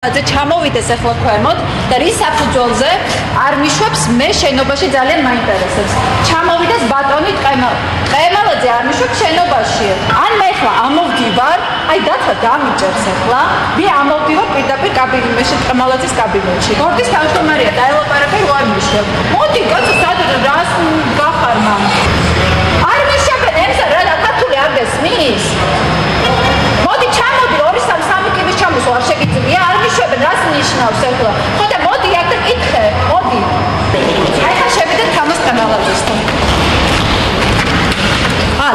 ჩამოვიდეს ახლა ქვემოთ და რის საფუძველზე არ მიშვებს მე შენობაში ძალიან მაინტერესებს. ჩამოვიდეს ბატონი ყემალაძე არ მიშვებს შენობაში. ან მე ახლა ამოვდივარ, აი დათა დამიჭერს ახლა, მე ამოვდივარ პირდაპირ კაბინეტში, ყემალაძის კაბინეტში. გორდის თავმჯდომარეა დაელაპარაკე რო არ მიშვებ. მოდი კაცო სადღაც რას გახარ მამ. არ მიშვებენ ემსა რა ქართული არ გესმის? მოდი ჩამოდი 2-3 კიბის ჩამოსვა არ შეგიძლია არ მიშვებენ რას ნიშნავს ახლა ხო და მოდი აქ და კითხე მოდი აი ხა შევიდეთ თამას ყემალაძესთან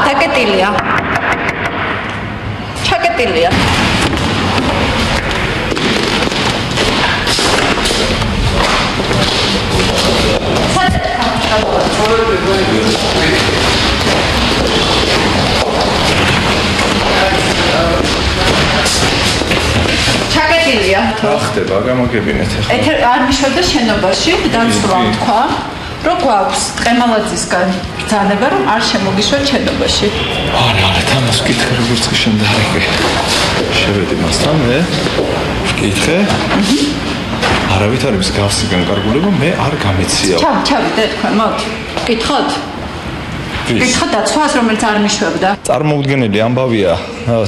დაკეტილია ჩაკეტილია ჩაკეტილია ხდება გამოგებინეთ ეთერ არ მიშვებდა შენობაში დაცვა თქვა რომ გვაქვს ყემალაძისგან ბრძანება რომ არ შემოგიშვათ შენობაში არა თამას ვკითხე როგორც კი შემდარიგე შევედი მასთან მე ვკითხე არავით არ არის გავსი განკარგულება მე არ გამეციაო ჩავიდეთ ქვემოთ ვკითხოთ ვკითხოთ დაცვას რომელიც არ მიშვებდა წარმოუდგენელი ამბავია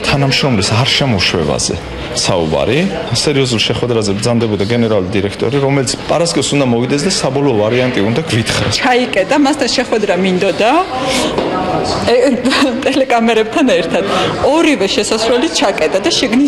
თანამშრომლის არ შემოშვებაზე საუბარი სერიოზულ შეხვედრაზე ბრძანდებოდა გენერალური დირექტორი რომელიც პარასკევს უნდა მოვიდეს და საბოლოო ვარიანტი უნდა გვითხრა ჩაიკეტა მასთან შეხვედრა მინდოდა ტელეკამერებთან ერთად ორივე შესასვლელი ჩაკეტა და შიგნის